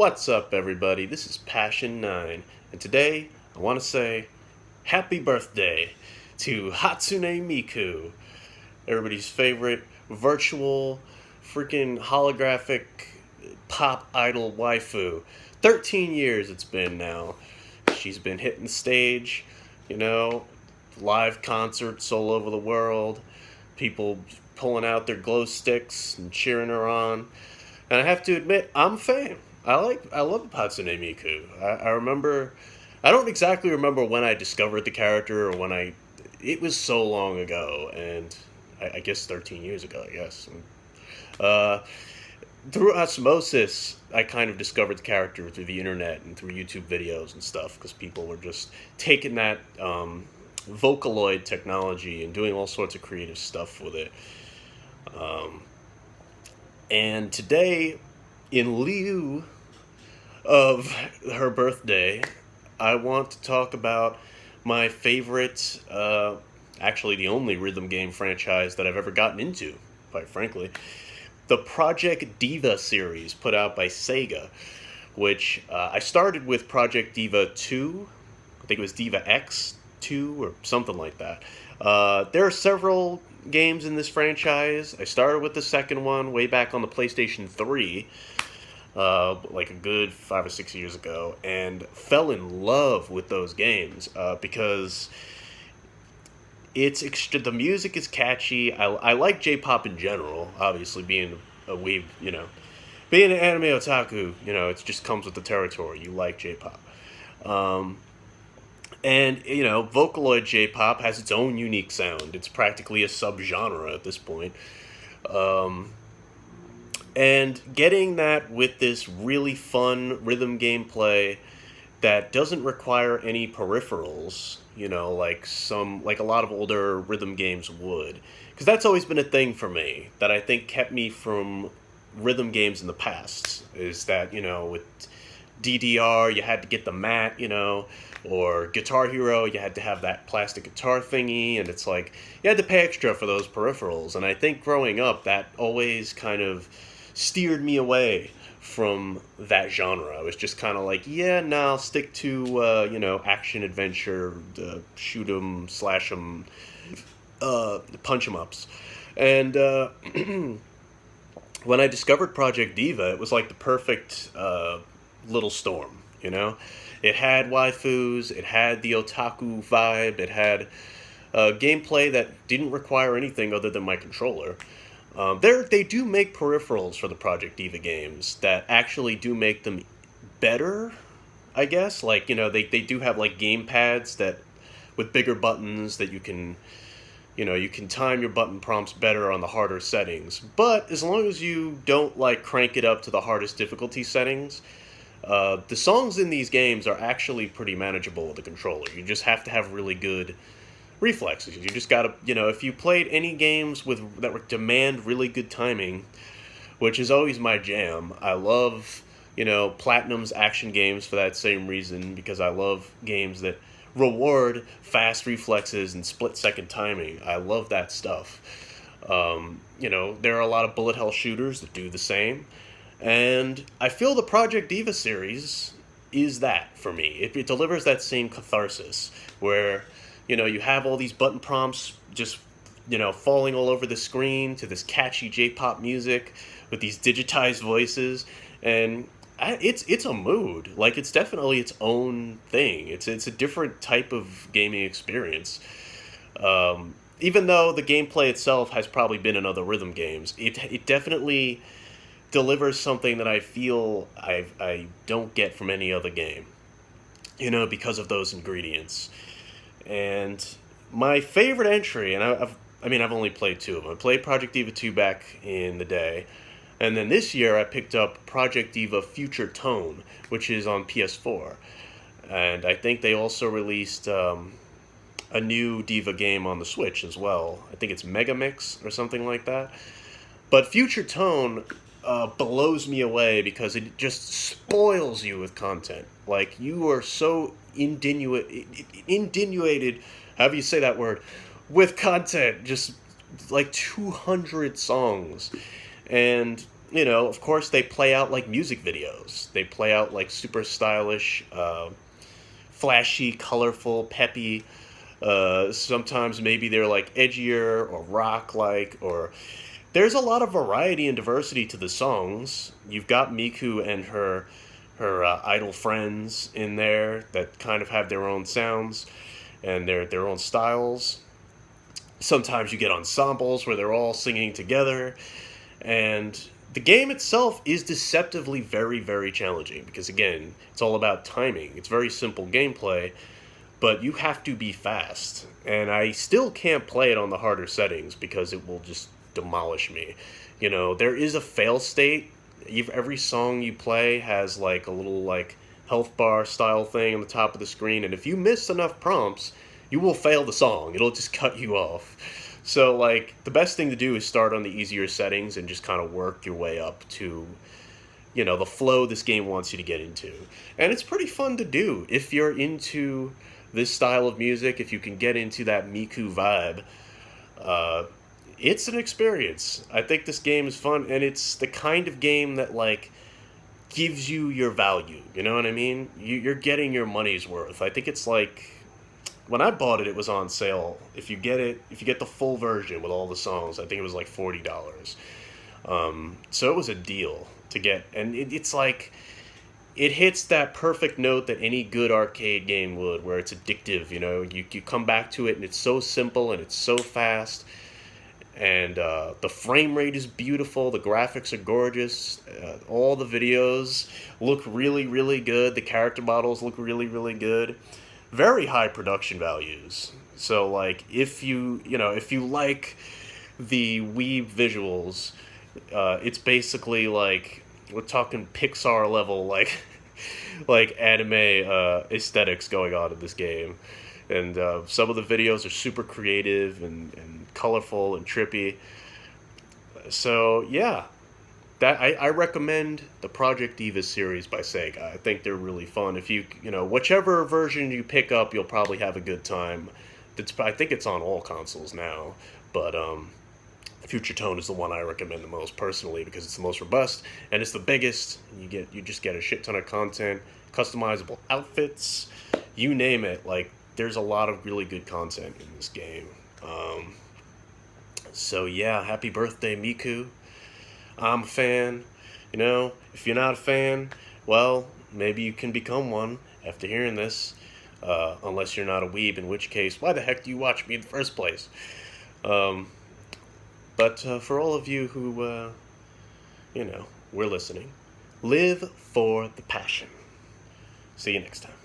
What's up, everybody? This is Passion9, and today I want to say happy birthday to Hatsune Miku, everybody's favorite virtual, freaking holographic pop idol waifu. 13 years it's been now. She's been hitting the stage, you know, live concerts all over the world, people pulling out their glow sticks and cheering her on. And I have to admit, I'm a fan. I love Hatsune Miku. I remember, I don't exactly remember when I discovered the character or when it was so long ago, and I guess 13 years ago, I guess. Uh, Through osmosis, I kind of discovered the character through the internet and through YouTube videos and stuff, because people were just taking that Vocaloid technology and doing all sorts of creative stuff with it. Um, and today, in lieu of her birthday, I want to talk about my favorite, actually the only rhythm game franchise that I've ever gotten into, quite frankly. The Project Diva series put out by Sega, which I started with Project Diva 2. I think it was Diva X 2 or something like that. There are several games in this franchise. I started with the second one way back on the PlayStation 3, like a good 5 or 6 years ago, and fell in love with those games because the music is catchy. I like J-pop in general. Obviously, being a weeb, being an anime otaku, it just comes with the territory. You like J-pop, and Vocaloid J-pop has its own unique sound. It's practically a subgenre at this point. And getting that with this really fun rhythm gameplay that doesn't require any peripherals, like a lot of older rhythm games would. Because that's always been a thing for me that I think kept me from rhythm games in the past. Is that, with DDR, you had to get the mat, or Guitar Hero, you had to have that plastic guitar thingy, and it's like, you had to pay extra for those peripherals. And I think growing up, that always kind of steered me away from that genre. I was just kind of like, yeah, no, I'll stick to, action adventure, shoot 'em, slash 'em, punch 'em ups. And when I discovered Project Diva, it was like the perfect little storm, It had waifus, it had the otaku vibe, it had gameplay that didn't require anything other than my controller. They do make peripherals for the Project Diva games that actually do make them better, I guess. Like, they do have, like, game pads that, with bigger buttons that you can time your button prompts better on the harder settings. But as long as you don't, like, crank it up to the hardest difficulty settings, the songs in these games are actually pretty manageable with the controller. You just have to have really good reflexes. You just gotta, if you played any games that demand really good timing, which is always my jam. I love, Platinum's action games for that same reason, because I love games that reward fast reflexes and split-second timing. I love that stuff. There are a lot of bullet hell shooters that do the same, and I feel the Project Diva series is that for me. It delivers that same catharsis where you have all these button prompts just, falling all over the screen to this catchy J-pop music with these digitized voices, and it's a mood. Like, it's definitely its own thing. It's a different type of gaming experience. Even though the gameplay itself has probably been in other rhythm games, it definitely delivers something that I feel I don't get from any other game, because of those ingredients. And my favorite entry, and I've only played two of them. I played Project Diva 2 back in the day, and then this year I picked up Project Diva Future Tone, which is on PS4. And I think they also released a new Diva game on the Switch as well. I think it's Mega Mix or something like that. But Future Tone blows me away because it just spoils you with content. Like, you are so indinuated, however you say that word, with content. Just like 200 songs. And of course they play out like music videos. They play out like super stylish, flashy, colorful, peppy. Sometimes maybe they're like edgier or rock like, or there's a lot of variety and diversity to the songs. You've got Miku and her idol friends in there that kind of have their own sounds and their own styles. Sometimes you get ensembles where they're all singing together, and the game itself is deceptively very, very challenging because, again, it's all about timing. It's very simple gameplay, but you have to be fast. And I still can't play it on the harder settings because it will just demolish me. There is a fail state. Every song you play has like a little like health bar style thing on the top of the screen, and if you miss enough prompts, you will fail the song. It'll just cut you off. So, like, the best thing to do is start on the easier settings and just kind of work your way up to, the flow this game wants you to get into. And it's pretty fun to do if you're into this style of music, if you can get into that Miku vibe. It's an experience. I think this game is fun, and it's the kind of game that, like, gives you your value. You know what I mean? You're getting your money's worth. I think it's like, when I bought it, it was on sale. If you get the full version with all the songs, I think it was like $40. So it was a deal to get, and it's like, it hits that perfect note that any good arcade game would, where it's addictive. You come back to it, and it's so simple and it's so fast, and the frame rate is beautiful. The graphics are gorgeous. All the videos look really, really good. The character models look really, really good. Very high production values. So, like, if you like the Wii visuals, it's basically like we're talking Pixar level, like like anime aesthetics going on in this game. And some of the videos are super creative and colorful and trippy. So yeah, that I recommend the Project Diva series by Sega. I think they're really fun. If whichever version you pick up, you'll probably have a good time. I think it's on all consoles now, but Future Tone is the one I recommend the most personally because it's the most robust and it's the biggest. You just get a shit ton of content, customizable outfits, you name it. Like, there's a lot of really good content in this game. So yeah, happy birthday, Miku. I'm a fan. If you're not a fan, well, maybe you can become one after hearing this. Unless you're not a weeb, in which case, why the heck do you watch me in the first place? But for all of you who, we're listening, live for the passion. See you next time.